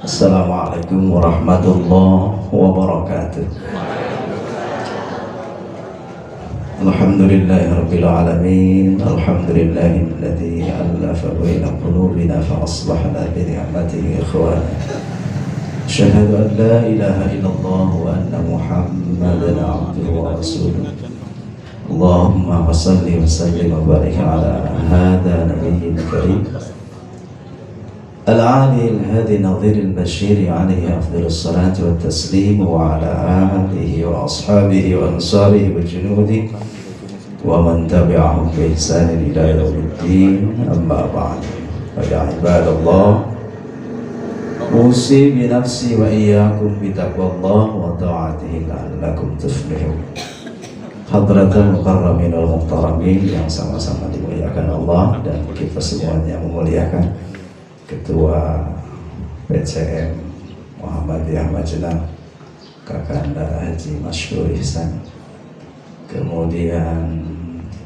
Assalamualaikum warahmatullahi wabarakatuh. Alhamdulillahirabbil alamin. Alhamdulillahilladzi alafa baina qulubina fa aslahna bi ni'matihi ikhwana. Asyhadu an la ilaha illallah wa anna Muhammadan abduhu wa rasuluh. Allahumma shalli wa sallim wa barik ala hadha nabiyyil karim. العالي الهادي نظير البشير عليه أفضل الصلاة والتسليم وعلى آله وأصحابه وأنصاره وجنوده ومن تبعهم بإحسان إلى يوم الدين أما بعد فيا عباد الله أوصي بنفسي وإياكم بتقوى الله وطاعته لعلكم تفلحون. Hadratul Mukarramin wal Muhtaramin yang sama-sama dimuliakan Allah dan kita semuanya memuliakan Ketua PCM Muhammadiyah Majenang Kakanda Haji Masyhur Ihsan, kemudian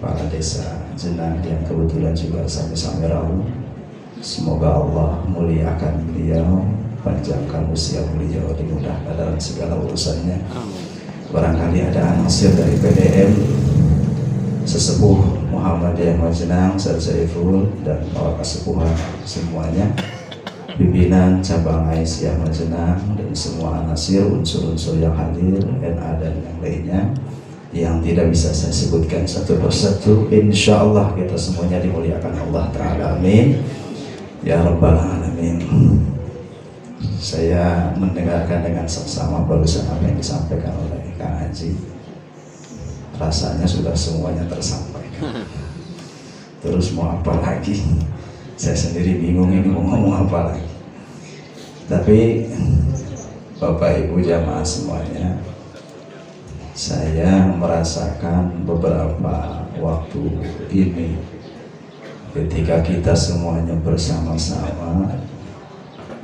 para desa Jenang yang kebetulan juga sami-sami rawuh. Semoga Allah muliakan beliau, panjangkan usia beliau, dimudahkan dalam segala urusannya. Barangkali ada anasir dari PDM Sesepuh Muhammadiyah Majenang, Ustaz Saiful dan para kesepuhan semuanya, pimpinan cabang Aisyah Majenang dan semua anasir, unsur-unsur yang hadir, NA dan yang lainnya yang tidak bisa saya sebutkan satu persatu. Insya Allah kita semuanya dimuliakan Allah Ta'ala, amin ya Rabbal Alamin. Saya mendengarkan dengan seksama barusan apa yang disampaikan oleh Kang Haji. Rasanya sudah semuanya tersampaikan. Terus mau apa lagi? Saya sendiri bingung ini mau ngomong apa lagi. Tapi Bapak Ibu jamaah semuanya, saya merasakan beberapa waktu ini ketika kita semuanya bersama-sama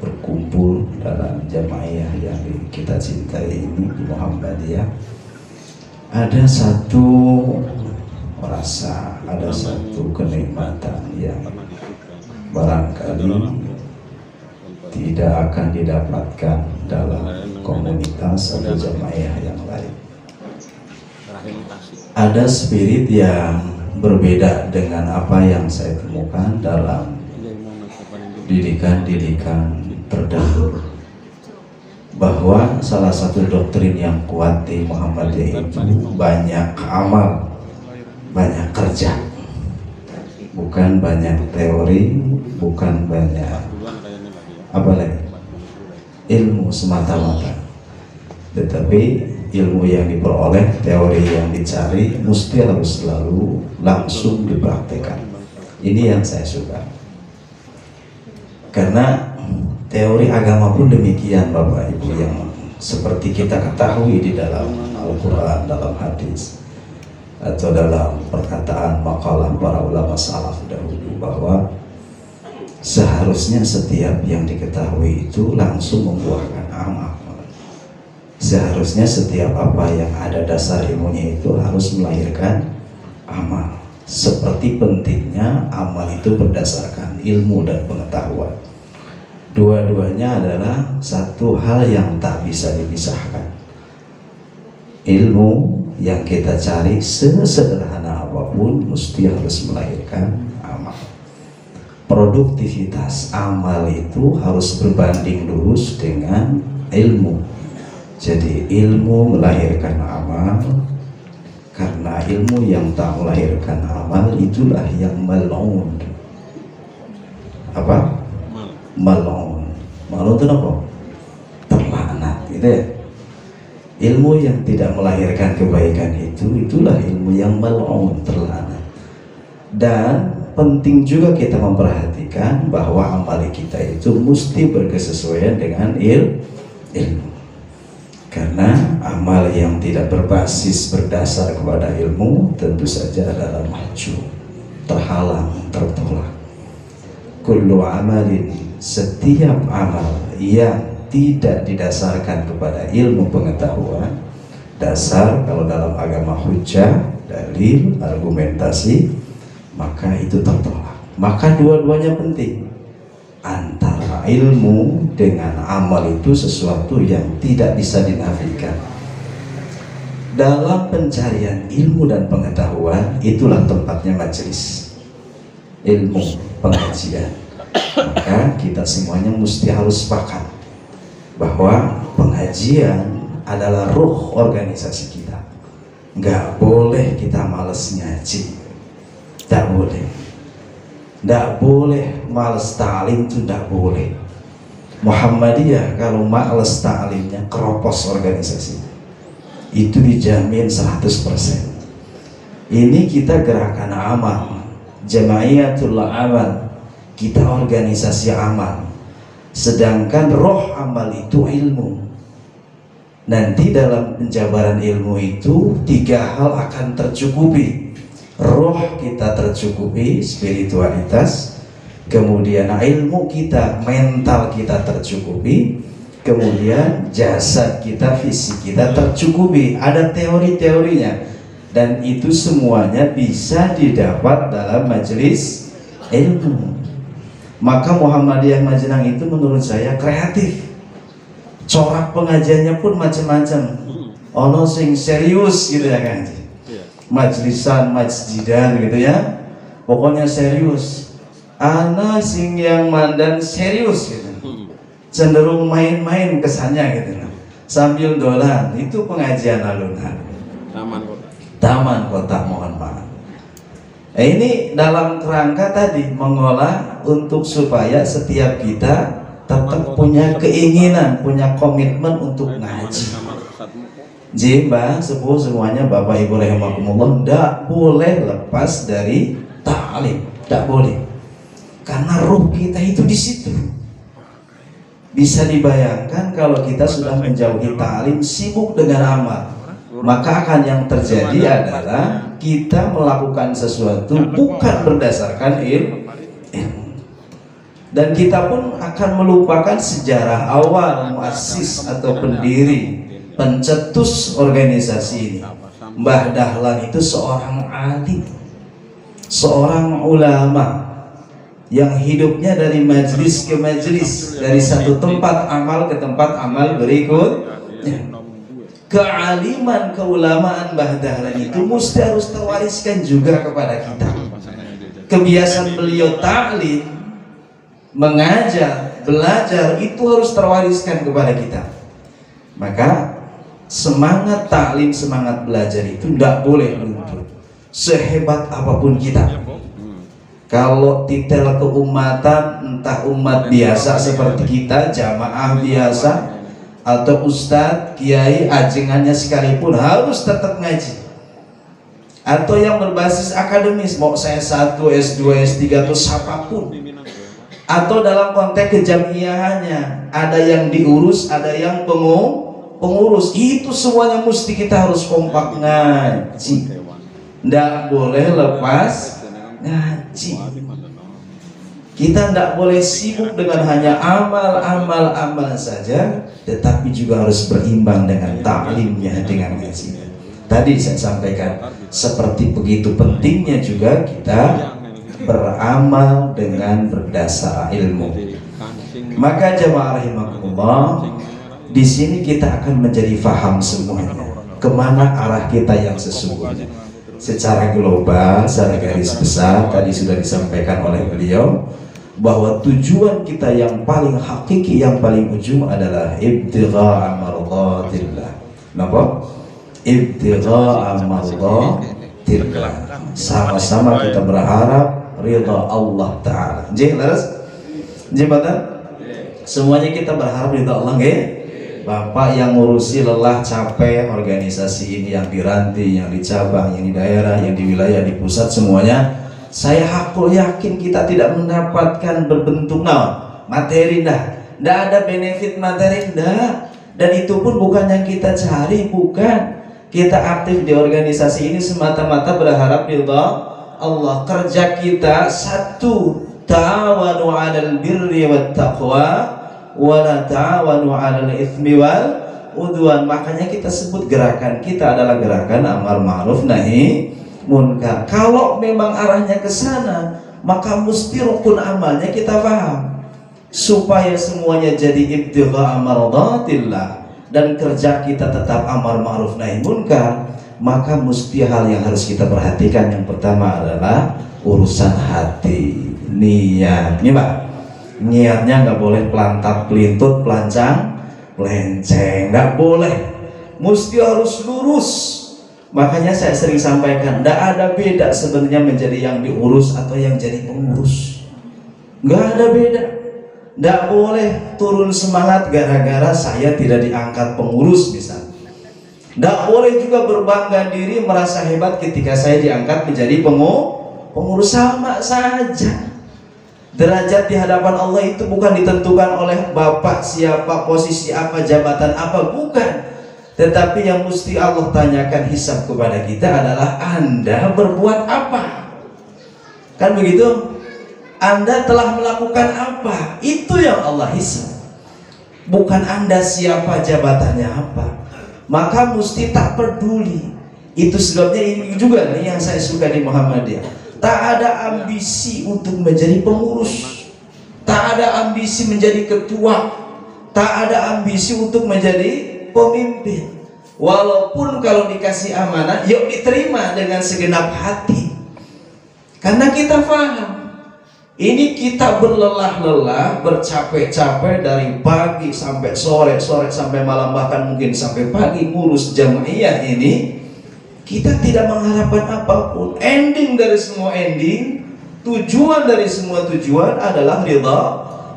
berkumpul dalam jamaah yang kita cintai ini di Muhammadiyah, ada satu rasa, ada satu kenikmatan yang barangkali tidak akan didapatkan dalam komunitas atau jamaah yang lain. Ada spirit yang berbeda dengan apa yang saya temukan dalam didikan-didikan terdahulu, bahwa salah satu doktrin yang kuat di Muhammadiyah itu banyak amal, banyak kerja, bukan banyak teori, bukan banyak apa lagi ilmu semata-mata, tetapi ilmu yang diperoleh, teori yang dicari mesti harus selalu langsung dipraktekkan. Ini yang saya suka, karena teori agama pun demikian Bapak Ibu, yang seperti kita ketahui di dalam Al-Quran, dalam hadis, atau dalam perkataan makalah para ulama salaf dahulu, bahwa seharusnya setiap yang diketahui itu langsung membuahkan amal. Seharusnya setiap apa yang ada dasar ilmunya itu harus melahirkan amal. Seperti pentingnya amal itu berdasarkan ilmu dan pengetahuan. Dua-duanya adalah satu hal yang tak bisa dipisahkan. Ilmu yang kita cari sesederhana apapun mesti harus melahirkan amal. Produktivitas amal itu harus berbanding lurus dengan ilmu. Jadi ilmu melahirkan amal, karena ilmu yang tak melahirkan amal itulah yang mal'un. Apa? Mal'un. Mal'un itu apa? Terlaknat, gitu ya. Ilmu yang tidak melahirkan kebaikan itulah ilmu yang mal'un, terlaknat. Dan penting juga kita memperhatikan bahwa amal kita itu mesti berkesesuaian dengan ilmu. Karena amal yang tidak berbasis berdasar kepada ilmu tentu saja adalah mahjub, terhalang, tertolak. Kullu amalin, setiap amal yang tidak didasarkan kepada ilmu pengetahuan, dasar kalau dalam agama hujjah, dalil, argumentasi, maka itu tertolak. Maka dua-duanya penting. antara ilmu dengan amal itu sesuatu yang tidak bisa dinafikan. Dalam pencarian ilmu dan pengetahuan, itulah tempatnya majelis ilmu, pengajian. Maka kita semuanya mesti harus sepakat bahwa pengajian adalah ruh organisasi kita. Nggak boleh kita males ngaji, nggak boleh. Nggak boleh males ta'lim, itu nggak boleh. Muhammadiyah kalau males ta'limnya keropos organisasi, itu dijamin 100%. Ini kita gerakan amal, Jamaiyatul Amal, kita organisasi amal. Sedangkan roh amal itu ilmu. Nanti dalam penjabaran ilmu itu 3 hal akan tercukupi. Roh kita tercukupi, spiritualitas, kemudian ilmu kita, mental kita tercukupi, kemudian jasad kita, fisik kita tercukupi. Ada teori-teorinya, dan itu semuanya bisa didapat dalam majelis ilmu. Maka Muhammadiyah Majenang itu menurut saya kreatif. Corak pengajiannya pun macam-macam. Ono sing serius gitu ya kan, majlisan, masjidan gitu ya, pokoknya serius. Ana sing yang mandan serius gitu, cenderung main-main kesannya gitu, sambil dolan. Itu pengajian alun-alun, taman kota, mohon maaf. Ini dalam kerangka tadi mengolah untuk supaya setiap kita tetap punya keinginan, punya komitmen untuk ngaji. Mbah sepuh semuanya, Bapak Ibu rahimakumullah, tidak boleh lepas dari ta'lim, tidak boleh, karena ruh kita itu di situ. Bisa dibayangkan kalau kita sudah menjauhi ta'lim, sibuk dengan amal, maka akan yang terjadi adalah kita melakukan sesuatu bukan berdasarkan ilmu, dan kita pun akan melupakan sejarah awal muassis atau pendiri, pencetus organisasi ini. Mbah Dahlan itu seorang alim, seorang ulama yang hidupnya dari majelis ke majelis, dari satu tempat amal ke tempat amal berikutnya. Kealiman, keulamaan Mbah Dahlan itu mesti harus terwariskan juga kepada kita. Kebiasaan beliau ta'lim, mengajar, belajar, itu harus terwariskan kepada kita. Maka semangat ta'lim, semangat belajar itu tidak boleh luntur, sehebat apapun kita. Kalau titel keumatan, entah umat biasa seperti kita, jamaah biasa, atau ustadz, kiai, ajengannya sekalipun harus tetap ngaji. Atau yang berbasis akademis, mau saya S1, S2, S3 atau siapapun. Atau dalam konteks kejamiahannya, ada yang diurus, ada yang pengurus. Itu semuanya mesti kita harus kompak ngaji. Nggak boleh lepas ngaji. Kita tidak boleh sibuk dengan hanya amal saja, tetapi juga harus berimbang dengan ta'limnya, dengan ngaji. Tadi saya sampaikan, seperti begitu pentingnya juga kita beramal dengan berdasar ilmu. Maka jamaah rahimakumullah, di sini kita akan menjadi faham semuanya kemana arah kita yang sesungguhnya. Secara global, secara garis besar, tadi sudah disampaikan oleh beliau bahwa tujuan kita yang paling hakiki, yang paling ujung adalah ibtigha'a mardatillah. Napa? Ibtigha'a mardatillah. Sama-sama kita berharap ridha Allah Ta'ala. Jelas? Jembatan? Semuanya kita berharap ridha Allah, nggih? Bapak yang ngurusi lelah capek organisasi ini, yang di ranting, yang di cabang, yang di daerah, yang di wilayah, di pusat, semuanya saya hakul yakin kita tidak mendapatkan berbentuk materi, tidak ada benefit materi, dan itu pun bukan yang kita cari. Bukan, kita aktif di organisasi ini semata-mata berharap ridha Allah. Kerja kita satu, ta'awanu 'alal birri wat taqwa wa la ta'awanu 'alal itsmi wal udwan. Makanya kita sebut gerakan kita adalah gerakan amar ma'ruf nahi munkar. Kalau memang arahnya ke sana, maka mesti rukun amalnya kita paham. supaya semuanya jadi ibtigha mardatillah dan kerja kita tetap amar ma'ruf nahi munkar, maka mesti hal yang harus kita perhatikan yang pertama adalah urusan hati, niat. Nih Pak, niatnya nggak boleh pelantar pelintut, pelancang pelenceng, nggak boleh, mesti harus lurus. Makanya saya sering sampaikan, nggak ada beda sebenarnya menjadi yang diurus atau yang jadi pengurus, nggak ada beda. Nggak boleh turun semangat gara-gara saya tidak diangkat pengurus misalnya. Nggak boleh juga berbangga diri merasa hebat ketika saya diangkat menjadi pengurus. Sama saja. Derajat di hadapan Allah itu bukan ditentukan oleh bapak siapa, posisi apa, jabatan apa, bukan. Tetapi yang mesti Allah tanyakan hisab kepada kita adalah Anda berbuat apa. Kan begitu? Anda telah melakukan apa? Itu yang Allah hisab. Bukan Anda siapa, jabatannya apa. Maka mesti tak peduli. Itu sebabnya ini juga nih yang saya suka di Muhammadiyah. Tak ada ambisi untuk menjadi pengurus, tak ada ambisi menjadi ketua, tak ada ambisi untuk menjadi pemimpin. Walaupun kalau dikasih amanah, yuk diterima dengan segenap hati. Karena kita paham, ini kita berlelah-lelah, bercapek-capek dari pagi sampai sore, sore sampai malam, bahkan mungkin sampai pagi ngurus jamaiyah ini. Kita tidak mengharapkan apapun. Ending dari semua ending, tujuan dari semua tujuan adalah ridha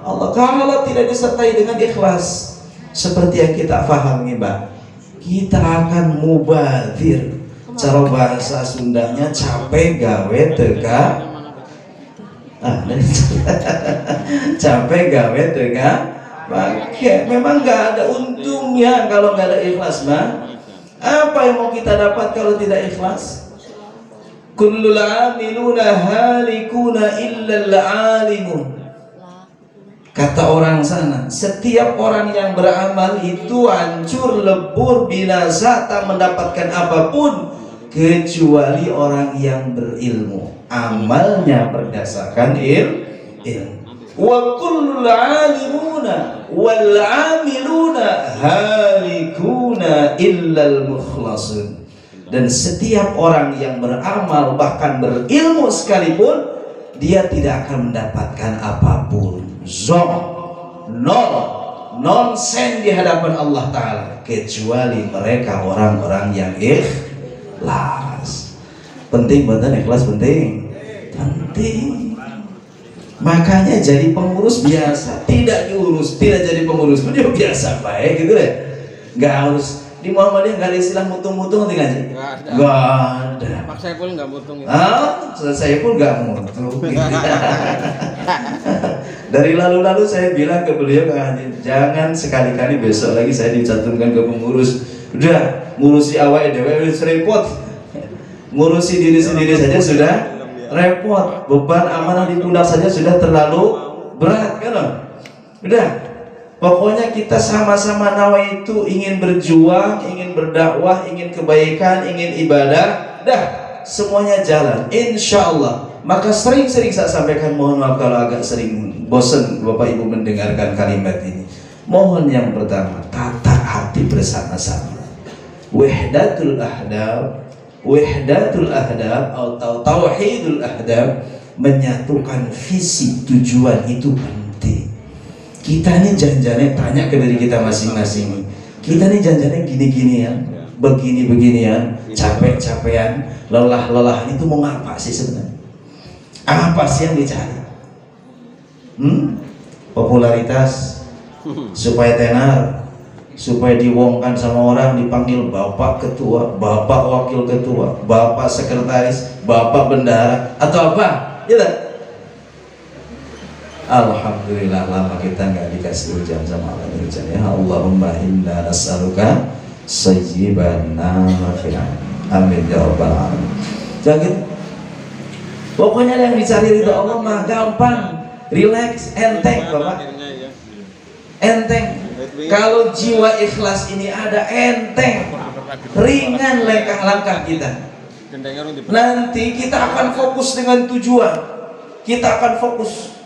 Allah. Kalau tidak disertai dengan ikhlas, seperti yang kita pahami Mbak, kita akan mubadzir. Cara bahasa Sundanya capek gawe tega. Capek gawe tega pakai. Memang nggak ada untungnya kalau nggak ada ikhlas Mbak. Apa yang mau kita dapat kalau tidak ikhlas? Kullul amiluna halikuna illal alimun. Kata orang sana, setiap orang yang beramal itu hancur, lebur, binasa, tak mendapatkan apapun kecuali orang yang berilmu. Amalnya berdasarkan ilmu. Wa kullul alimuna wal amiluna halikuna illal mukhlasun. Dan setiap orang yang beramal bahkan berilmu sekalipun, dia tidak akan mendapatkan apapun. Nol, nonsen di hadapan Allah Ta'ala, kecuali mereka orang-orang yang ikhlas. Penting betul ikhlas, penting. Makanya jadi pengurus biasa, tidak diurus, tidak jadi pengurus pun dia biasa baik gitu deh. Nggak harus di Muhammadiyah, nggak ada istilah mutung-mutung nanti ngaji. Nggak ada. Pak Saiful nggak mutung. Saya pun nggak mutung. Dari lalu-lalu saya bilang ke beliau, jangan sekali-kali besok lagi saya dicantumkan ke pengurus. Udah ngurusi awal dewe repot, ngurusi diri sendiri saja sudah repot, beban amanah di pundak saja sudah terlalu berat kan? Udah, pokoknya kita sama-sama nawa itu ingin berjuang, ingin berdakwah, ingin kebaikan, ingin ibadah, dah semuanya jalan, insya Allah. Maka sering-sering saya sampaikan, mohon maaf kalau agak sering bosan Bapak Ibu mendengarkan kalimat ini. Mohon yang pertama, tata hati bersama-sama, wahdatul ahdab. Wahdatul ahdab atau tauhidul ahdab, menyatukan visi tujuan itu penting. Kita ini janjiannya, tanya ke diri kita masing-masing, kita ini janjiannya gini-ginian, begini-beginian, capek-capean, lelah-lelahan, itu mau ngapa sih sebenarnya? Apa sih yang dicari? Popularitas, supaya tenar, supaya diwongkan sama orang, dipanggil bapak ketua, bapak wakil ketua, bapak sekretaris, bapak bendahara, atau apa? Ya. Alhamdulillah lama kita nggak dikasih hujan sama Allah. Hujan ya Allahumma inna nas'aluka sayyiban nafi'an. Amin ya rabbal alamin. Jangan, pokoknya yang dicari ridho Allah mah gampang, relax, enteng Bapak, enteng. Kalau jiwa ikhlas ini ada, enteng, ringan langkah-langkah kita. Nanti kita akan fokus dengan tujuan, kita akan fokus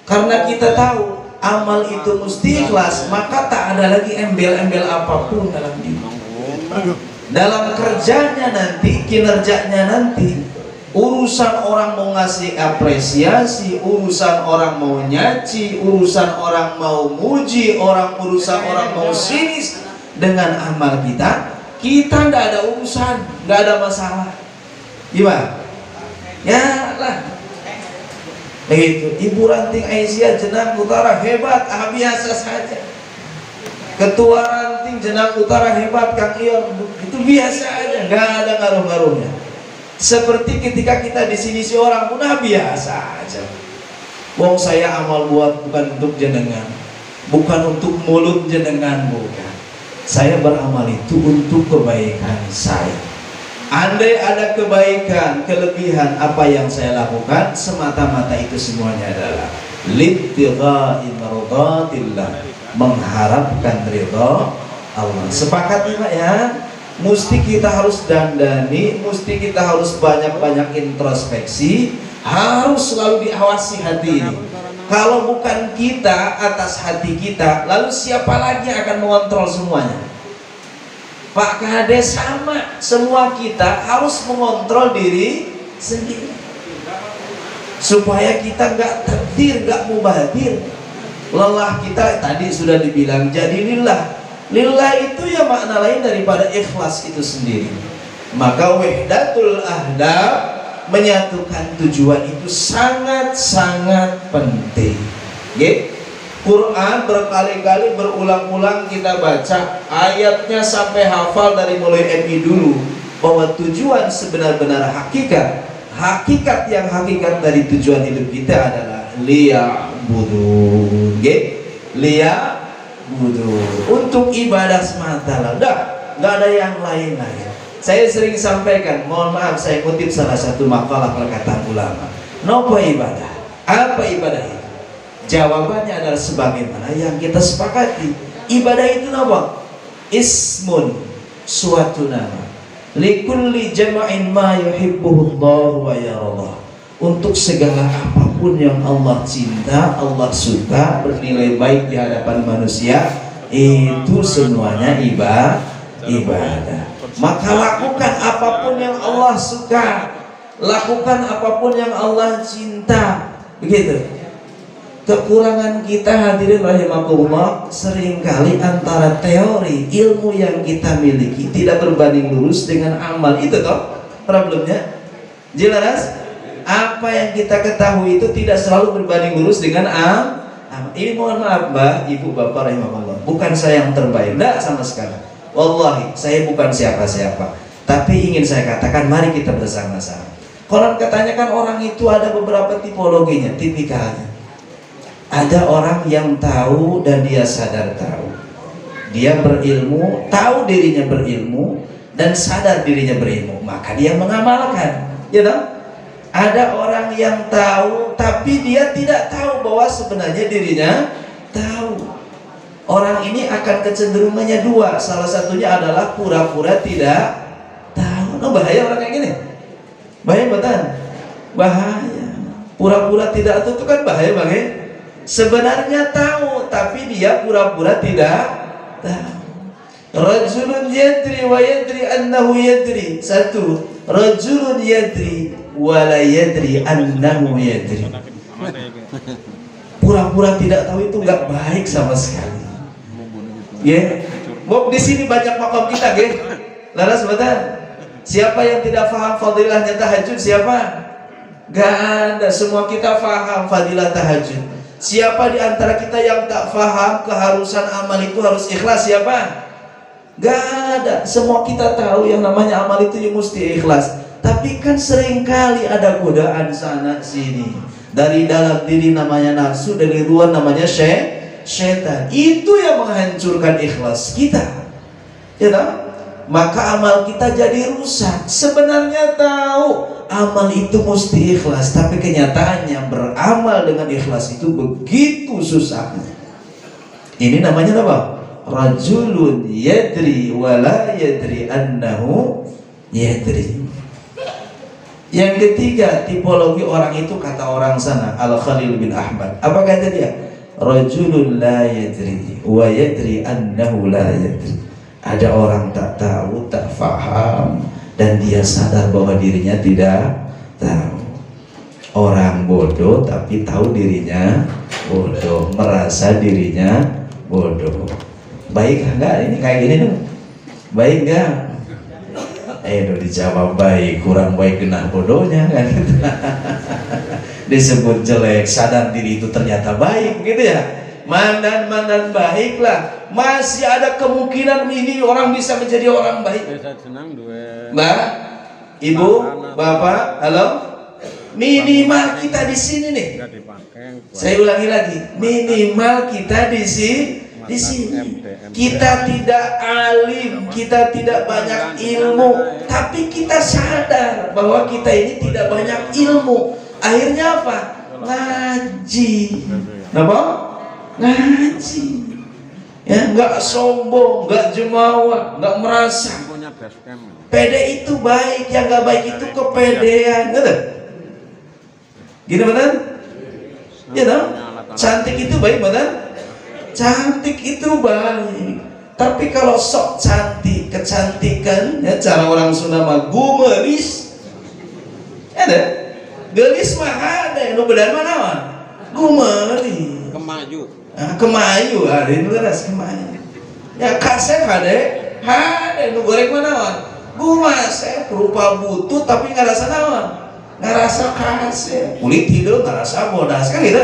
karena kita tahu amal itu mesti ikhlas, maka tak ada lagi embel-embel apapun dalam diri. Dalam kerjanya nanti, kinerjanya nanti, urusan orang mau ngasih apresiasi, urusan orang mau nyaci, urusan orang mau muji, urusan orang mau sinis, dengan amal kita nggak ada urusan, nggak ada masalah. Gimana? Ya lah. Begitu. Ibu Ranting Aisyah Jenang Utara hebat, biasa saja. Ketua Ranting Jenang Utara hebat, Kang Ion, itu biasa aja, nggak ada ngaruh-ngaruhnya. Seperti ketika kita di sini si orang pun biasa aja. Wong saya amal buat bukan untuk jenengan, bukan untuk mulut jenengan, bukan. Saya beramal itu untuk kebaikan saya. Andai ada kebaikan, kelebihan apa yang saya lakukan, semata-mata itu semuanya adalah libtigha'i mardatillah, mengharapkan ridha Allah. Sepakat nih Pak ya? Mesti kita harus dandani, mesti kita harus banyak-banyak introspeksi, harus selalu diawasi hati ini. Kalau bukan kita atas hati kita, lalu siapa lagi yang akan mengontrol semuanya? Pak Kades sama, semua kita harus mengontrol diri sendiri supaya kita nggak terdir, nggak mubadir. Lelah kita tadi sudah dibilang jadi lillah. Lillah itu ya makna lain daripada ikhlas itu sendiri. Maka wahdatul ahdaf, menyatukan tujuan itu sangat-sangat penting. Quran berkali-kali berulang-ulang kita baca ayatnya sampai hafal dari mulai MI dulu, bahwa tujuan sebenar-benar hakikat yang hakikat dari tujuan hidup kita adalah liya'budun, untuk ibadah semata lah, nggak ada yang lain-lain. Saya sering sampaikan, mohon maaf saya kutip salah satu makalah perkataan ulama, nopo ibadah, apa ibadah itu? Jawabannya adalah sebagaimana yang kita sepakati. Ibadah itu apa? Ismun, suatu nama. Likulli jama'in ma yuhibbuhullah wa yarallah. Untuk segala apapun yang Allah cinta, Allah suka, bernilai baik di hadapan manusia, itu semuanya ibadah. Maka lakukan apapun yang Allah suka, lakukan apapun yang Allah cinta. Begitu. Kekurangan kita hadirin rahimakumullah, seringkali antara teori ilmu yang kita miliki tidak berbanding lurus dengan amal. Itu toh problemnya. Jelas? Apa yang kita ketahui itu tidak selalu berbanding lurus dengan amal. Ini mohon maaf Mbak, Ibu, Bapak rahimakumullah, bukan saya yang terbaik, enggak sama sekali. Wallahi, saya bukan siapa-siapa. Tapi ingin saya katakan, mari kita bersama-sama. Konon katanya kan orang itu ada beberapa tipologinya, tipikalnya. Ada orang yang tahu dan dia sadar tahu. Dia berilmu, tahu dirinya berilmu, dan sadar dirinya berilmu, maka dia mengamalkan. Ya toh? Ada orang yang tahu tapi dia tidak tahu bahwa sebenarnya dirinya tahu. Orang ini akan kecenderungannya dua. Salah satunya adalah pura-pura tidak tahu. Nah, bahaya orang kayak gini. Bahaya betul. Bahaya. Pura-pura tidak tahu itu kan bahaya banget. Sebenarnya tahu tapi dia pura-pura tidak tahu. Rajulun yadri wa yadri annahu yadri. Satu, rajulun yadri wa la yadri annahu yadri. Pura-pura tidak tahu itu nggak baik sama sekali. Ya, Bob di sini banyak makam kita, ge. Laras betul. Siapa yang tidak paham fadilahnya tahajud? Siapa? Gak ada. Semua kita paham fadilah tahajud. Siapa di antara kita yang tak faham keharusan amal itu harus ikhlas? Siapa? Gak ada. Semua kita tahu yang namanya amal itu ya mesti ikhlas. Tapi kan seringkali ada godaan sana sini. Dari dalam diri namanya nafsu, dari luar namanya syaitan. Itu yang menghancurkan ikhlas kita. Ya tak? Maka amal kita jadi rusak. Sebenarnya tahu amal itu mesti ikhlas, tapi kenyataannya beramal dengan ikhlas itu begitu susahnya. Ini namanya apa? Rajulun yadri wala yadri annahu yadri. Yang ketiga tipologi orang itu, kata orang sana, Al-Khalil bin Ahmad, apa kata dia? rajulun la yadri wa yadri annahu la yadri. Ada orang tak tahu, tak faham, dan dia sadar bahwa dirinya tidak tahu. Orang bodoh tapi tahu dirinya bodoh, merasa dirinya bodoh. Baik enggak ini kayak gini tuh? Baik enggak? Dijawab baik, kurang baik genah bodohnya kan. Disebut jelek, sadar diri itu ternyata baik gitu ya. Mandan baiklah, masih ada kemungkinan ini orang bisa menjadi orang baik. Mbak, Ibu, Bapak, halo. Minimal kita di sini nih. Saya ulangi lagi, minimal kita di sini. Kita tidak alim, kita tidak banyak ilmu, tapi kita sadar bahwa kita ini tidak banyak ilmu. Akhirnya apa? Ngaji. Kenapa? Ngaji. Ya, nggak sombong, nggak jumawa, nggak merasa. Pede itu baik, yang nggak baik itu kepedean, gitu. Gitu betul? Gitu. Cantik itu baik betul? Cantik itu baik. Tapi kalau sok cantik, kecantikan, ya cara orang Sunda mah gumelis. Ada? Gelis mah ada, nu benar mana mah? Gumelis. Kemaju. Nah, kemayu, ada itu ras kemayu. Ya kasep ada, nu goreng mana mah? Gumasep berupa butut tapi nggak rasa naon. Ngerasa kasep, kulit hidung ngerasa bodas kan gitu,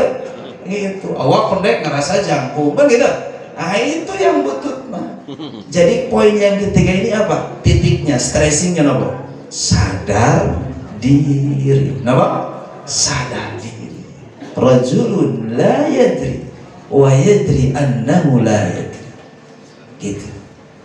gitu. Awak pendek ngerasa jangkung kan gitu. Nah itu yang butut mah. Jadi poin yang ketiga ini apa? Titiknya, stressingnya apa? Sadar diri. Apa? Sadar diri. Rajulun la yadri wa yadri annahu la yadri. Gitu.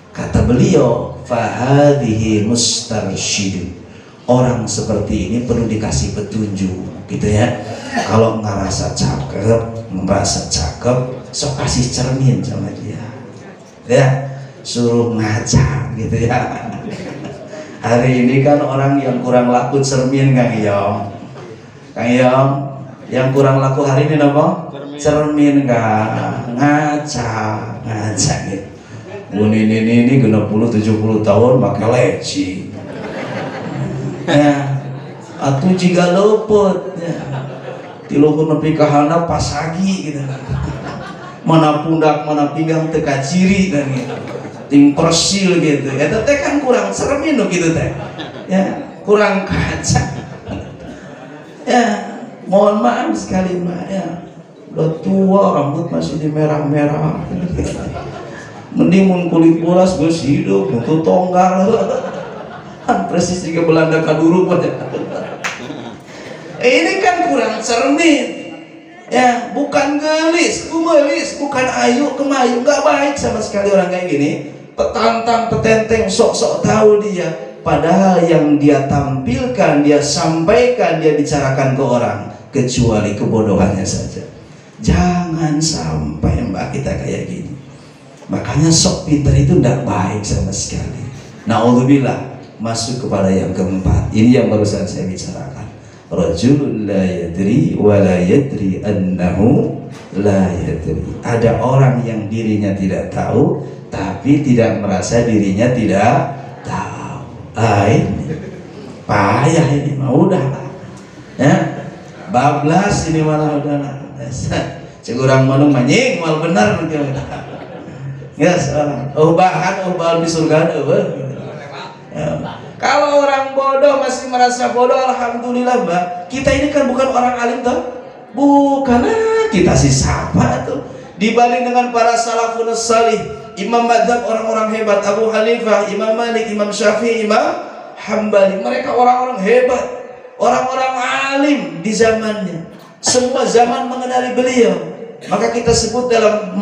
Kata beliau, fahadhihi mustarsyidun. Orang seperti ini perlu dikasih petunjuk gitu ya. Kalau ngerasa cakep, merasa cakep, sok kasih cermin sama dia ya, suruh ngaca gitu ya. Hari ini kan orang yang kurang laku cermin, Kang Yong. Kang Yong, yang kurang laku hari ini apa? Cermin Kang, ngaca gitu. Ini genap 70 tahun pakai leci. Ya, atuh jika luput ya. Tiluhur nepi kahana pasagi gitu. Mana pundak, mana pinggang teka ciri kan gitu. Ting persil gitu. Eta teh kan kurang cermin gitu teh. Ya, kurang kaca. Ya, mohon maaf sekali Mbak ya. Udah tua, rambut masih di merah-merah. Mending mun kulit bolas geus hidup, untuk tonggal. Persis juga Belanda kaduru pada. Ini kan kurang cermin ya, bukan gelis, kumelis, bukan ayu, kemayu, nggak baik sama sekali orang kayak gini. Petantang, petenteng, sok-sok tahu dia, padahal yang dia tampilkan, dia sampaikan, dia bicarakan ke orang, kecuali kebodohannya saja. Jangan sampai Mbak kita kayak gini. Makanya sok pinter itu nggak baik sama sekali. Na'udzubillah. Masuk kepada yang keempat. Ini yang barusan saya bicarakan. Rajulun la yadri wa la yadri annahu la yadri. Ada orang yang dirinya tidak tahu tapi tidak merasa dirinya tidak tahu. Ini payah ini mah udah ya. Bablas ini malah udah lah. Cek urang manung manying mal benar gitu. Ya seorang. Bahan di surga ya. Kalau orang bodoh masih merasa bodoh, alhamdulillah Mbak. Kita ini kan bukan orang alim toh? Bukan, kita sih siapa tuh? Dibanding dengan para salafun salih, imam madzhab orang-orang hebat, Abu Hanifah, Imam Malik, Imam Syafi'i, Imam Hambali, mereka orang-orang hebat, orang-orang alim di zamannya. Semua zaman mengenali beliau. Maka kita sebut dalam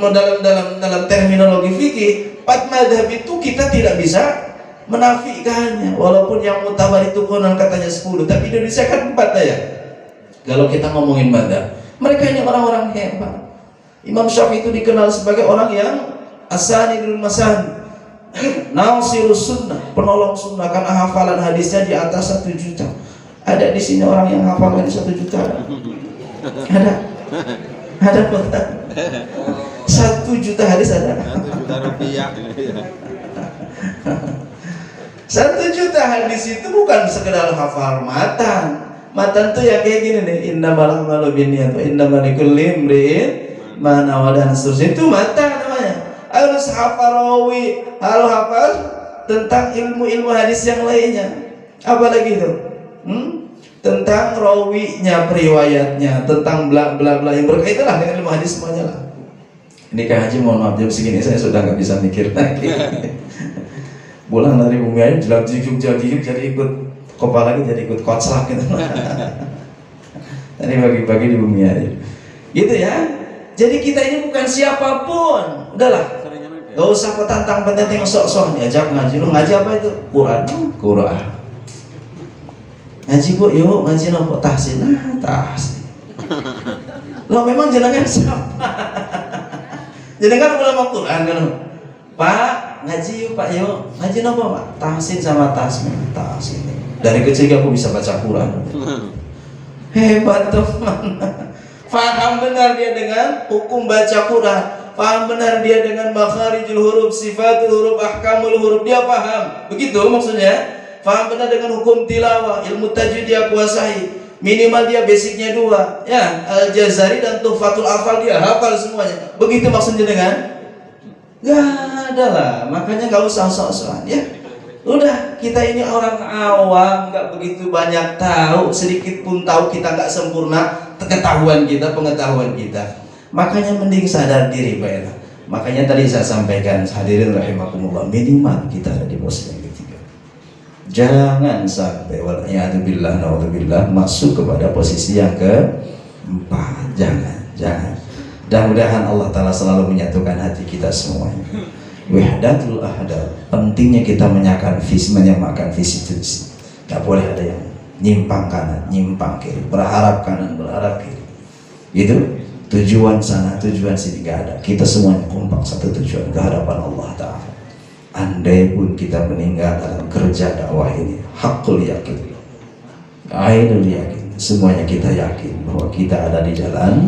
terminologi fikih, 4 madzhab itu kita tidak bisa menafikannya, walaupun yang mutabar itu konon katanya 10, tapi Indonesia kan 4 ya. Kalau kita ngomongin madzhab, mereka ini orang-orang hebat. Imam Syafi'i itu dikenal sebagai orang yang asanidul masan, nasirus sunnah, penolong sunnah, karena hafalan hadisnya di atas 1 juta. Ada di sini orang yang hafal hadis 1 juta? Ada? Ada potret. 1 juta hadis ada. 1 juta rupiah. 1 juta hadis itu bukan sekedar hafal matan. Matan tuh yang kayak gini nih, innamal a'malu binniyat wa innamal likulli imri'in ma nawa, dan seterusnya. Itu matan namanya. Harus hafal rawi, harus hafal tentang ilmu-ilmu hadis yang lainnya. Apalagi itu? Tentang rawinya, periwayatnya, tentang bla bla bla yang berkaitan lah dengan ilmu hadis semuanya lah. Ini Kak Haji, mohon maaf jam segini saya sudah nggak bisa mikir lagi. Pulang dari Bumi Ayu jadi ikut kepalanya, jadi ikut koclak gitu. Tadi pagi-pagi di Bumi Ayu gitu ya. Jadi kita ini bukan siapapun, udahlah, gak usah petantang-petantang sok-sok diajak ngaji. Lu ngaji apa itu? Quran. Ngaji bu, yuk ngaji nopo tahsin. Nah tahsin. Lo memang jenengan siapa? Jenengan ulama Quran kan? Pak ngaji yuk Pak, yuk ngaji nopo Pak? Tahsin sama tasmin. Tahsin. Dari kecil aku bisa baca Quran. Hebat teman. Faham benar dia dengan hukum baca Quran, paham benar dia dengan makharijul huruf, sifatul huruf, ahkamul huruf, dia paham. Begitu maksudnya. Paham benar dengan hukum tilawah, ilmu tajwid dia kuasai. Minimal dia basicnya 2, ya, Al-Jazari dan Tuhfatul Afal dia hafal semuanya. Begitu maksudnya dengan? Gak ada lah, makanya gak usah sok-sokan ya. Udah, kita ini orang awam, gak begitu banyak tahu, sedikit pun tahu kita gak sempurna pengetahuan kita. Makanya mending sadar diri, baiklah. Makanya tadi saya sampaikan, hadirin rahimakumullah, minimal kita ada di posisi yang ketiga. Jangan sampai naudzubillah masuk kepada posisi yang keempat. Jangan. Dan mudahan Allah Ta'ala selalu menyatukan hati kita semuanya. Wahdatul ahdar, pentingnya kita menyamakan visi misi. Gak boleh ada yang nyimpang kanan, nyimpang kiri, berharap kanan, berharap kiri. Itu tujuan sana, tujuan sini gak ada. Kita semuanya kompak satu tujuan, ke hadapan Allah Ta'ala. Andai pun kita meninggal dalam kerja dakwah ini, hakul yakin, ainul yakin, semuanya kita yakin bahwa kita ada di jalan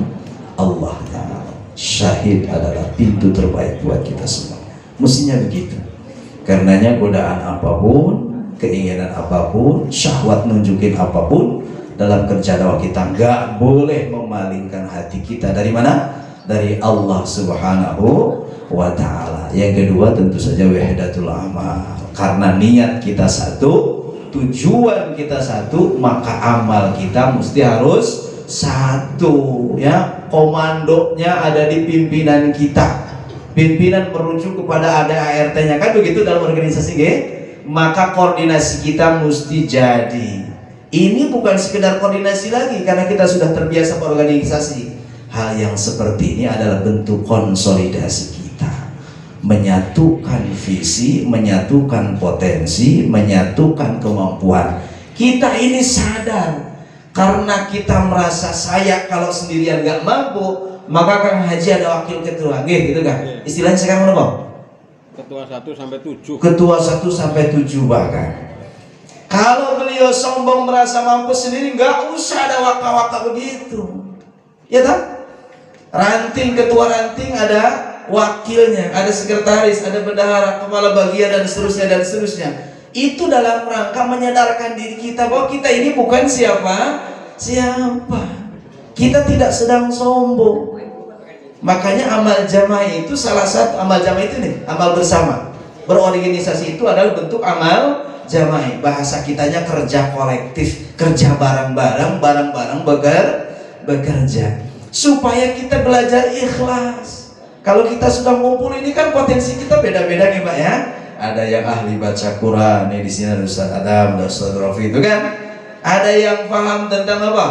Allah Ta'ala. Syahid adalah pintu terbaik buat kita semua. Mestinya begitu. Karenanya godaan apapun, keinginan apapun, syahwat nunjukin apapun dalam kerja dakwah kita nggak boleh memalingkan hati kita dari mana? Dari Allah Subhanahu wa Ta'ala. Yang kedua tentu saja wahdatul amal. Karena niat kita satu, tujuan kita satu, maka amal kita mesti harus satu ya. Komandonya ada di pimpinan kita. Pimpinan merujuk kepada ada ART-nya, kan begitu dalam organisasi G. Maka koordinasi kita mesti jadi. Ini bukan sekedar koordinasi lagi karena kita sudah terbiasa berorganisasi. Hal yang seperti ini adalah bentuk konsolidasi kita, menyatukan visi, menyatukan potensi, menyatukan kemampuan. Kita ini sadar karena kita merasa saya kalau sendirian nggak mampu, maka Kang Haji ada wakil ketua, gitu kan? Istilahnya sekarang apa? Ketua 1 sampai 7. Ketua 1 sampai 7 bahkan. Kalau beliau sombong merasa mampu sendiri, nggak usah ada waka-waka begitu, ya tak? Ranting, ketua ranting ada wakilnya, ada sekretaris, ada bendahara, kepala bagian dan seterusnya. Itu dalam rangka menyadarkan diri kita bahwa kita ini bukan siapa. Kita tidak sedang sombong. Makanya amal jamaah itu salah satu amal jamaah itu nih, amal bersama. Berorganisasi itu adalah bentuk amal jamaah. Bahasa kitanya kerja kolektif, kerja bareng-bareng, bekerja. Supaya kita belajar ikhlas. Kalau kita sudah ngumpul ini kan potensi kita beda-beda nih Pak ya. Ada yang ahli baca Quran, nih di sini ada Ustaz Adam, ada Ustaz Rafi itu kan. Ada yang paham tentang apa?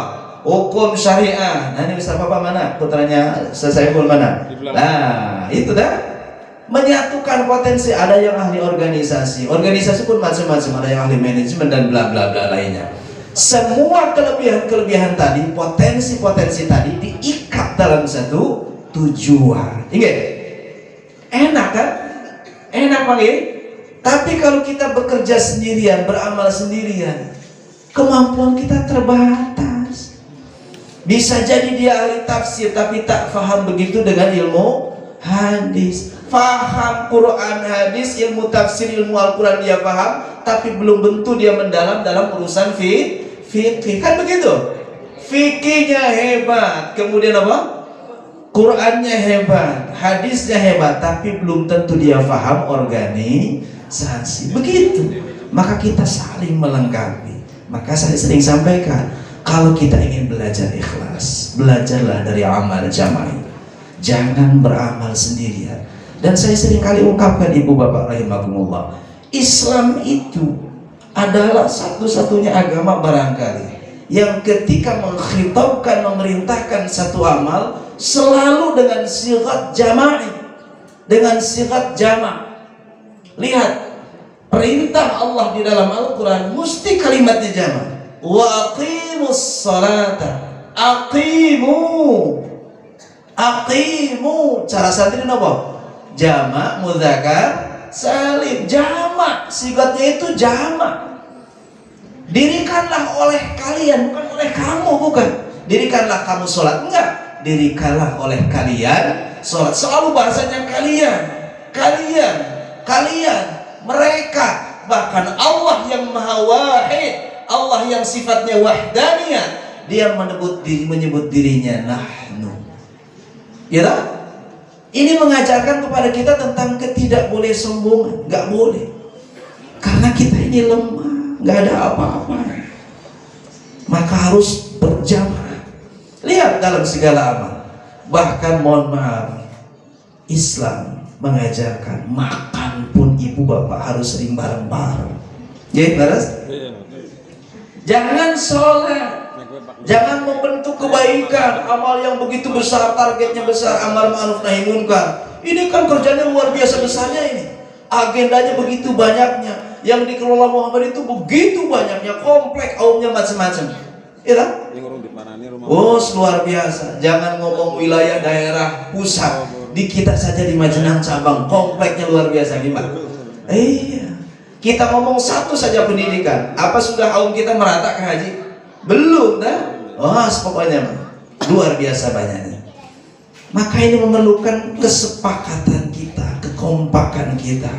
Hukum syariah. Nah ini Ustaz Papa mana? Putranya Ustaz Saiful mana? Nah itu dah. Menyatukan potensi. Ada yang ahli organisasi. Organisasi pun macam-macam. Ada yang ahli manajemen dan bla bla bla lainnya. Semua kelebihan-kelebihan tadi, potensi-potensi tadi diikat dalam satu tujuan. Ingat? Enak kan? Enak panggil. Tapi kalau kita bekerja sendirian, beramal sendirian, kemampuan kita terbatas. Bisa jadi dia ahli tafsir tapi tak faham begitu dengan ilmu hadis. Faham Quran hadis, ilmu tafsir, ilmu Al-Quran dia paham, tapi belum tentu dia mendalam dalam urusan fikih. Kan begitu? Fikihnya hebat, kemudian apa? Qurannya hebat, hadisnya hebat, tapi belum tentu dia paham organisasi. Begitu. Maka kita saling melengkapi. Maka saya sering sampaikan, kalau kita ingin belajar ikhlas, belajarlah dari amal jama'i. Jangan beramal sendirian. Dan saya sering kali ungkapkan ibu bapak rahimahumullah, Islam itu adalah satu-satunya agama barangkali yang ketika mengkhitabkan, memerintahkan satu amal selalu dengan sigat jama'i, dengan sigat jama'. Lihat, perintah Allah di dalam Al-Quran mesti kalimatnya jama'. Wa aqimus salata, aqimu, cara santri apa? Jama', mudzakkar, salim. Jama', sigatnya itu jama'. Dirikanlah oleh kalian, bukan oleh kamu, bukan. Dirikanlah kamu sholat, enggak. Dirikanlah oleh kalian sholat. Selalu bahasanya kalian, mereka. Bahkan Allah yang maha wahid, Allah yang sifatnya wahdaniyah, dia menyebut dirinya nahnu. Ya tak? Ini mengajarkan kepada kita tentang ketidakboleh sombongan. Nggak boleh. Karena kita ini lemah, nggak ada apa-apa. Maka harus berjamaah. Lihat dalam segala amal. Bahkan mohon maaf, Islam mengajarkan makan pun ibu bapak harus sering bareng-bareng. Ya, Baras? Jangan sholat, jangan membentuk kebaikan, amal yang begitu besar, targetnya besar, amar ma'ruf nahi munkar. Ini kan kerjanya luar biasa besarnya ini. Agendanya begitu banyaknya, yang dikelola Muhammad itu begitu banyaknya, kompleks, aumnya macam-macam. Iya? Oh, luar biasa. Jangan ngomong wilayah daerah pusat. Di kita saja di Majenang cabang, kompleknya luar biasa gimana? Iya. Kita ngomong satu saja pendidikan. Apa sudah aum kita merata ke haji? Belum, dah. Oh, pokoknya luar biasa banyaknya. Maka ini memerlukan kesepakatan kita, kekompakan kita.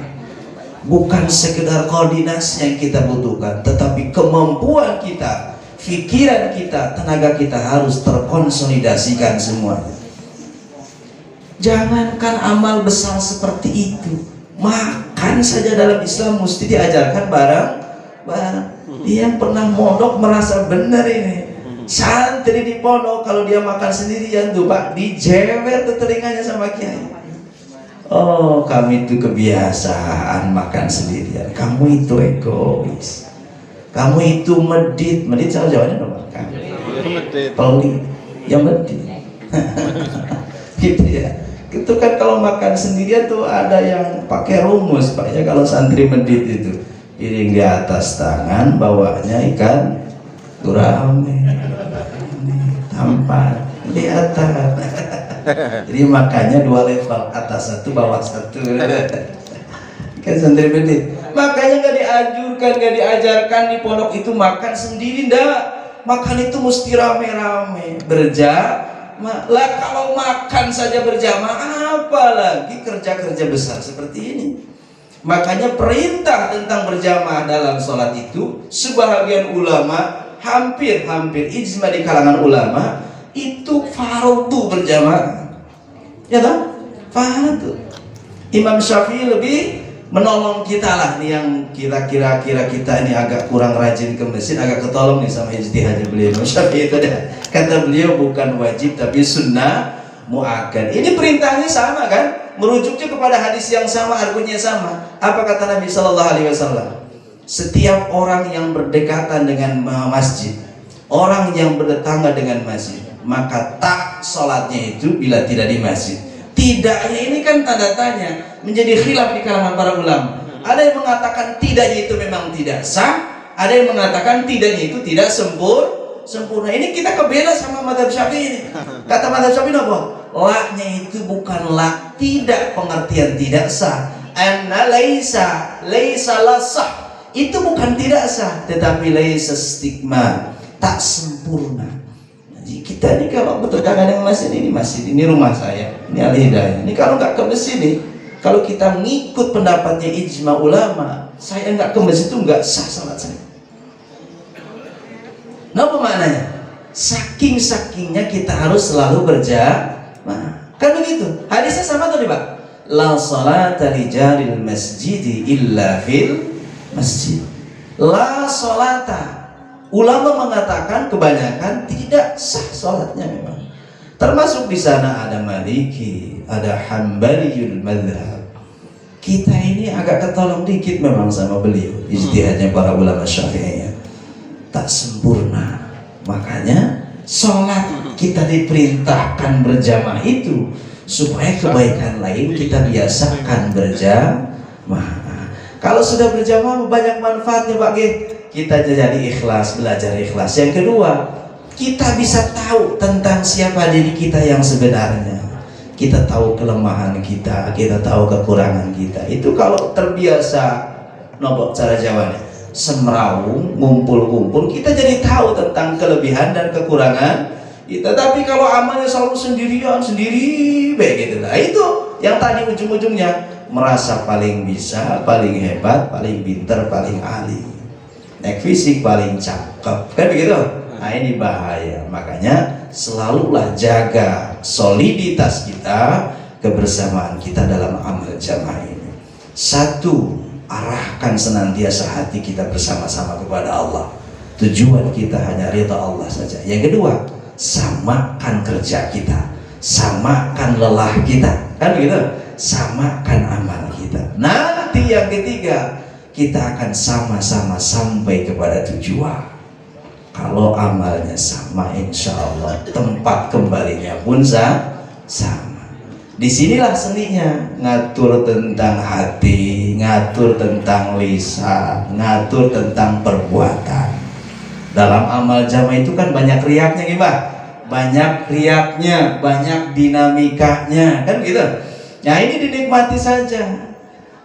Bukan sekedar koordinasi yang kita butuhkan, tetapi kemampuan kita, pikiran kita, tenaga kita harus terkonsolidasikan semuanya. Jangankan amal besar seperti itu, makan saja dalam Islam mesti diajarkan bareng-bareng. Yang pernah mondok merasa benar ini. Santri di pondok kalau dia makan sendirian tuh Pak, dijewer tuh telinganya sama kiai. Oh, kami itu kebiasaan makan sendirian. Kamu itu egois. Kamu itu medit. Medit sama jawabannya apa? Pelit. Ya medit. Gitu ya. Itu kan kalau makan sendirian tuh ada yang pakai rumus Pak ya, kalau santri medit itu. Piring di atas tangan, bawahnya ikan gurame, tampan di atas. Jadi makannya dua level, atas satu, bawah satu. Kan santri medit. Makanya nggak dianjurkan, nggak diajarkan di pondok itu makan sendiri, ndak. Makan itu mesti rame-rame, berjamaah. Lah kalau makan saja berjamaah, apalagi kerja-kerja besar seperti ini. Makanya perintah tentang berjamaah dalam sholat itu, sebahagian ulama, hampir ijma di kalangan ulama, itu fardu berjamaah. Ya kan? Fardu. Imam Syafi'i lebih menolong kita lah nih, yang kira-kira kita ini agak kurang rajin ke masjid, agak ketolong nih sama ijtihad beliau. Imam Syafi'i itu dah, kata beliau bukan wajib tapi sunnah muakkad. Ini perintahnya sama kan? Merujuknya kepada hadis yang sama, argumennya sama. Apa kata Nabi Sallallahu Alaihi Wasallam? Setiap orang yang berdekatan dengan masjid, orang yang bertetangga dengan masjid, maka tak sholatnya itu bila tidak di masjid. Tidaknya ini kan tanda tanya, menjadi khilaf di kalangan para ulama. Ada yang mengatakan tidaknya itu memang tidak sah, ada yang mengatakan tidaknya itu tidak sempurna. Ini kita kebeda sama mazhab Syafi'i ini. Kata mazhab Syafi'i apa? La-nya itu bukan la, tidak, pengertian tidak sah. Anna laisa la sah. Itu bukan tidak sah, tetapi laisa stigma, tak sempurna. Jadi kita Kita ini kalau bertetangga dengan masjid ini rumah saya, ini Al Hidayah. Ini kalau nggak ke masjid nih, kalau kita ngikut pendapatnya ijma ulama, saya nggak ke masjid itu nggak sah salat saya. Nah, apa maknanya? Saking-sakingnya kita harus selalu berjamaah. Kan begitu. Hadisnya sama tuh nih, Pak. La salata li jaril masjidi illa fil masjid. La salata. Ulama mengatakan kebanyakan tidak sah salatnya memang. Termasuk di sana ada Maliki, ada Hambaliyul Madhab. Kita ini agak ketolong dikit memang sama beliau. Ijtihadnya para ulama Syafi'iyah tak sempurna. Makanya sholat kita diperintahkan berjamaah itu supaya kebaikan lain kita biasakan berjamaah. Kalau sudah berjamaah banyak manfaatnya, Pak G. Kita jadi ikhlas, belajar ikhlas. Yang kedua, kita bisa tahu tentang siapa diri kita yang sebenarnya. Kita tahu kelemahan kita, kita tahu kekurangan kita. Itu kalau terbiasa, nopo cara Jawanya, semrawung, ngumpul-ngumpul, kita jadi tahu tentang kelebihan dan kekurangan kita. Tapi kalau amalnya selalu sendirian, sendiri, begitu lah. Itu yang tadi ujung-ujungnya merasa paling bisa, paling hebat, paling pintar, paling ahli. Naik fisik paling cakep, kan begitu? Nah, ini bahaya. Makanya selalulah jaga soliditas kita, kebersamaan kita dalam amal jamaah ini. Satu, arahkan senantiasa hati kita bersama-sama kepada Allah. Tujuan kita hanya ridha Allah saja. Yang kedua, samakan kerja kita, samakan lelah kita, kan begitu? Samakan amal kita. Nanti yang ketiga, kita akan sama-sama sampai kepada tujuan. Kalau amalnya sama, insya Allah tempat kembalinya pun sama. Disinilah seninya, ngatur tentang hati, ngatur tentang lisan, ngatur tentang perbuatan. Dalam amal jamaah itu kan banyak riaknya, gimana? Banyak riaknya, banyak dinamikanya, kan gitu. Nah, ini dinikmati saja.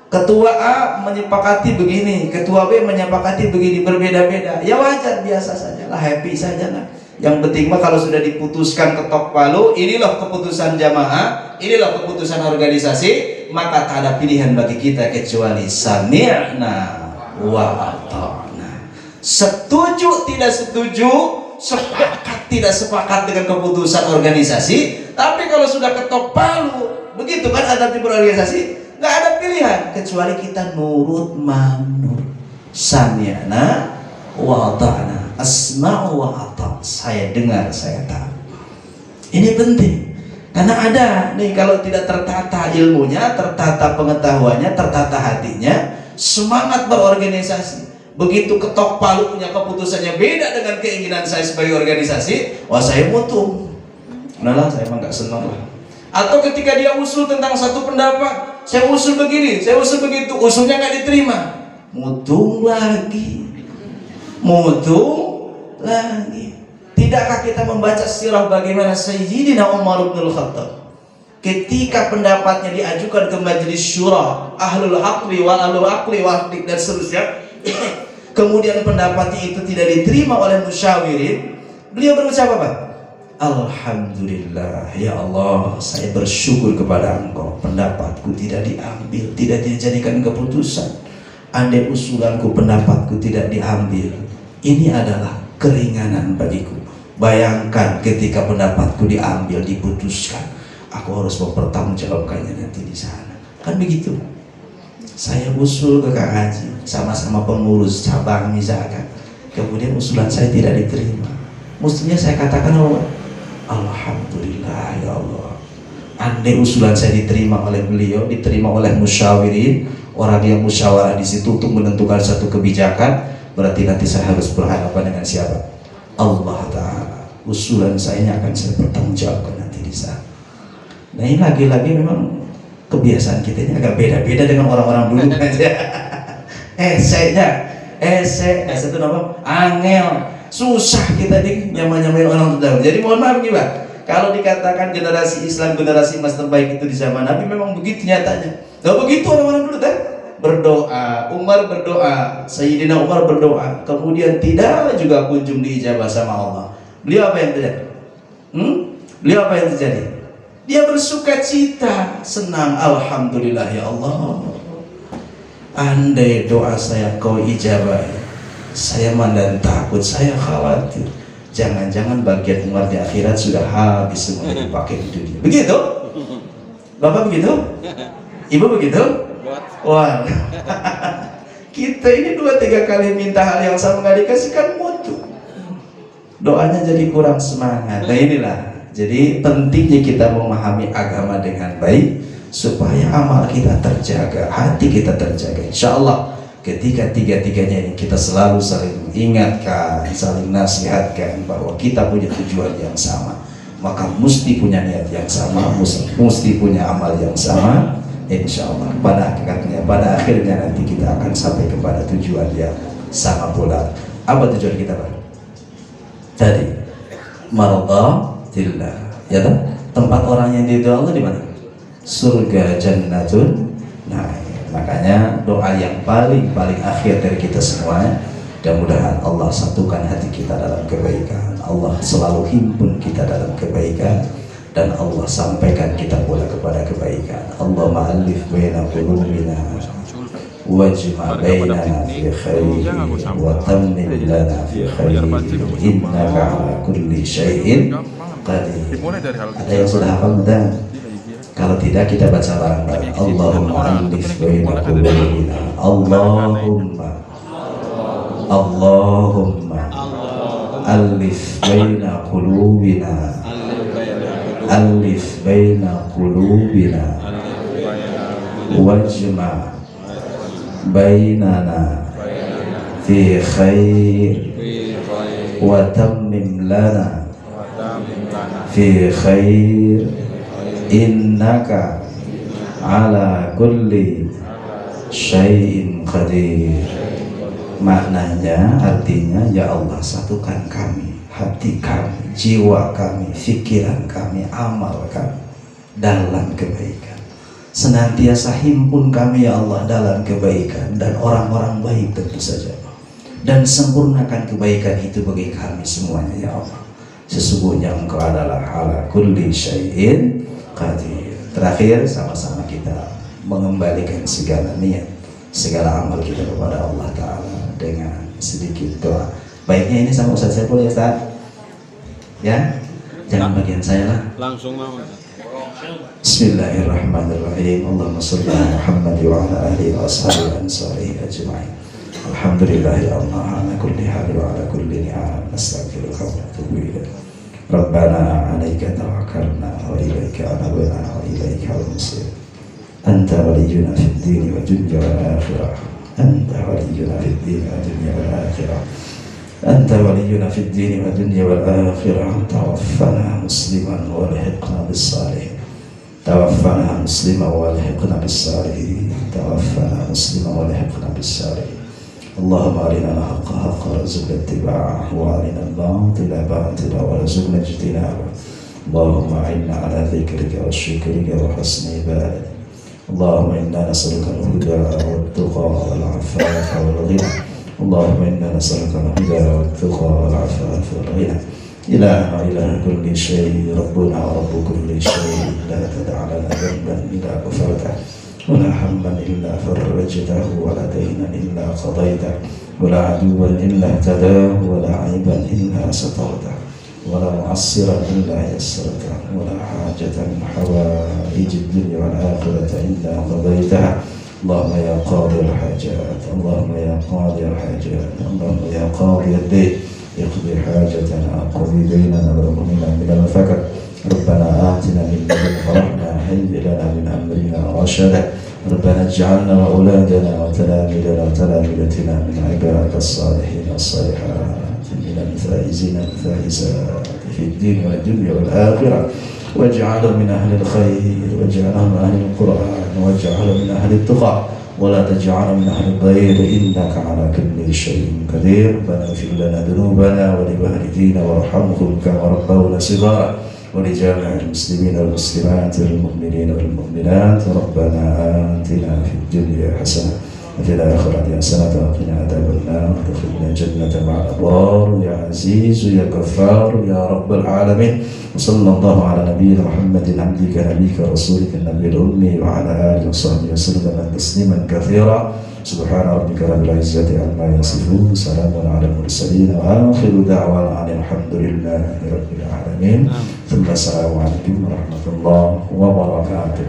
Ketua A menyepakati begini, ketua B menyepakati begini, berbeda-beda. Ya wajar, biasa saja lah, happy saja lah. Yang penting mah kalau sudah diputuskan ketok palu, inilah keputusan jamaah, inilah keputusan organisasi, maka tak ada pilihan bagi kita kecuali sami'na wa ata'na. Setuju tidak setuju, sepakat tidak sepakat dengan keputusan organisasi. Tapi kalau sudah ketok palu, begitu kan ada di berorganisasi, nggak ada pilihan kecuali kita nurut manut. Sami'na wa ata'na, asma'u wa ata', saya dengar, saya tahu. Ini penting karena ada nih, kalau tidak tertata ilmunya, tertata pengetahuannya, tertata hatinya, semangat berorganisasi. Begitu ketok palu punya keputusannya beda dengan keinginan saya sebagai organisasi, wah saya mutung. Nah lah, saya emang nggak senang lah. Atau ketika dia usul tentang satu pendapat, saya usul begini, saya usul begitu, usulnya nggak diterima, mutung lagi, mutung lagi. Tidakkah kita membaca sirah bagaimana Sayyidina Umar bin Khattab ketika pendapatnya diajukan ke majelis syura, ahlul aqli wal ahlul aqli wal dan seterusnya, kemudian pendapatnya itu tidak diterima oleh musyawirin, beliau berucap apa? Alhamdulillah, ya Allah, saya bersyukur kepada Engkau, pendapatku tidak diambil, tidak dijadikan keputusan. Andai usulanku, pendapatku tidak diambil, ini adalah keringanan bagiku. Bayangkan ketika pendapatku diambil, diputuskan, aku harus mempertanggungjawabkannya nanti di sana. Kan begitu. Saya usul ke Kang Haji, sama-sama pengurus cabang misalkan, kemudian usulan saya tidak diterima. Mestinya saya katakan, alhamdulillah ya Allah, andai usulan saya diterima oleh beliau, diterima oleh musyawirin, orang yang musyawarah di situ untuk menentukan satu kebijakan, berarti nanti saya harus berhadapan dengan siapa? Allah Ta'ala. Usulan saya akan saya bertanggungjawabkan nanti di sana. Nah, ini lagi-lagi memang kebiasaan kita ini agak beda-beda dengan orang-orang dulu aja. Esek itu nama angel. Susah kita nih nyamain orang terdahulu. Jadi mohon maaf nih Pak, kalau dikatakan generasi Islam, generasi emas terbaik itu di zaman Nabi, memang begitu nyatanya. Nah begitu orang-orang dulu kan berdoa, Umar berdoa, Sayyidina Umar berdoa, kemudian tidak juga kunjung diijabah sama Allah. Beliau apa yang terjadi? Beliau apa yang terjadi? Dia bersuka cita, senang. Alhamdulillah ya Allah, andai doa saya kau ijabahi, saya mandan takut, saya khawatir jangan-jangan bagian umat di akhirat sudah habis semua dipakai di dunia. Begitu? Bapak begitu? Ibu begitu? Wah, kita ini 2-3 kali minta hal yang sama nggak dikasihkan mutu, doanya jadi kurang semangat. Nah inilah, jadi pentingnya kita memahami agama dengan baik supaya amal kita terjaga, hati kita terjaga. Insya Allah ketika tiga-tiganya ini kita selalu saling ingatkan, saling nasihatkan bahwa kita punya tujuan yang sama, maka mesti punya niat yang sama, mesti punya amal yang sama. Insya Allah pada akhirnya nanti kita akan sampai kepada tujuan yang sama pula. Apa tujuan kita Pak? Tadi maradatillah, ya kan? Tempat orang yang diridhoi Allah di mana? Surga, jannatun. Nah, makanya doa yang paling akhir dari kita semua, mudah-mudahan Allah satukan hati kita dalam kebaikan, Allah selalu himpun kita dalam kebaikan, dan Allah sampaikan kita pula kepada kebaikan. Allahumma alif baina qulubina wajma bainana fi khair wa tammim lana fi khair innaka ala kulli syai'in qadir. Ada yang sudah hafal mudah? Kalau tidak kita baca bareng-bareng. Allahumma alif baina qulubina. Allahumma alif baina qulubina. Alif baina qulubina wajma bainana fi khair wa tammim lana fi khair innaka ala kulli syai'in qadir. Maknanya, artinya, ya Allah satukan kami, hati kami, jiwa kami, pikiran kami, amal kami dalam kebaikan. Senantiasa himpun kami ya Allah dalam kebaikan dan orang-orang baik tentu saja, dan sempurnakan kebaikan itu bagi kami semuanya ya Allah. Sesungguhnya Engkau adalah ala kulli syai'in qadir. Terakhir, sama-sama kita mengembalikan segala niat, segala amal kita kepada Allah Ta'ala dengan sedikit doa. Baiknya ini sama Ustaz Saiful ya Ustaz? Ya? Jangan bagian saya lah. Langsung mau. Bismillahirrahmanirrahim. Allahumma sholli ala Muhammad wa ala alihi wa ashabihi ansarihi ajma'in. Alhamdulillah ya Allah ala kulli hal wa ala kulli ni'am. Nastaghfiruka wa natubu ilaik. Rabbana 'alaika tawakkalna wa ilaika anabna wa ilaika al-masir. Anta waliyuna fid dini wa dunya wal akhirah. Anta waliyuna fid dini wa dunya wal akhirah. Anta waliyuna fid dini wa dunya wal akhirah. Tawaffana musliman wa alhiqna bis salihin. Tawaffana musliman wa alhiqna bis salihin. Tawaffana musliman wa alhiqna bis salihin. Allahumma arina al-haqqa haqqa warzuqna ittiba'ahu wa arina al-batila batila warzuqna ijtinabah. Allahumma a'inna ala dhikrika wa syukrika wa husni ibadatik. Allahumma inna nas'aluka al-huda wat-tuqa wal-'afafa wal-ghina. Allahumma inna nas'aluka al-huda wat-tuqa wal-'afafa wal-ghina. Ilaha ilaha kulli syai', Rabbuna wa Rabbu kulli syai', la tad'a lana dhanban illa ghafartah, wa la hamman illa farajtahu, wa la daynan illa qadaytahu, wa la 'aduwwan illa ihtadahu, wa la 'aiban illa satartahu, wa la mu'assiran illa yassartahu, wa la hajatan min hawaijid dunya wal akhirati illa qadaytaha. Allahumma ya qadi al-hajat, Allahumma ya qadi al-hajat, Allahumma ya qadi ad-dayn, اقضي حاجتنا قضي بيننا وبيننا من الفقر. ربنا آتنا من لدنك رحمة هيئ لنا من أمرنا رشدا. ربنا اجعلنا وأولادنا وتلاميذنا وتلاميذتنا من عبادك الصالحين الصالحات من الفائزين الفائزات في الدين والدنيا والآخرة. واجعلنا من أهل الخير، واجعلنا من أهل القرآن، واجعلنا من أهل التقى، ولا تجعلنا من أهل الضير إنك على كل شيء قدير. ربنا اغفر لنا ذنوبنا ولوالدينا وارحمهم كما ربونا صغارا، ولجميع المسلمين والمسلمات والمؤمنين والمؤمنات. ربنا آتنا في الدنيا حسنة وفي الآخرة حسنة وقنا عذاب النار وادخلنا الجنة مع الأبرار يا عزيز يا غفار يا رب العالمين. وصلى الله على نبينا محمد عبدك نبيك رسولك النبي الأمي وعلى آله وصحبه وسلم تسليما كثيرا. سبحان ربك رب العزة عما يصفون سلام على المرسلين وآخر دعوانا أن الحمد لله رب العالمين. ثم السلام عليكم ورحمة الله وبركاته.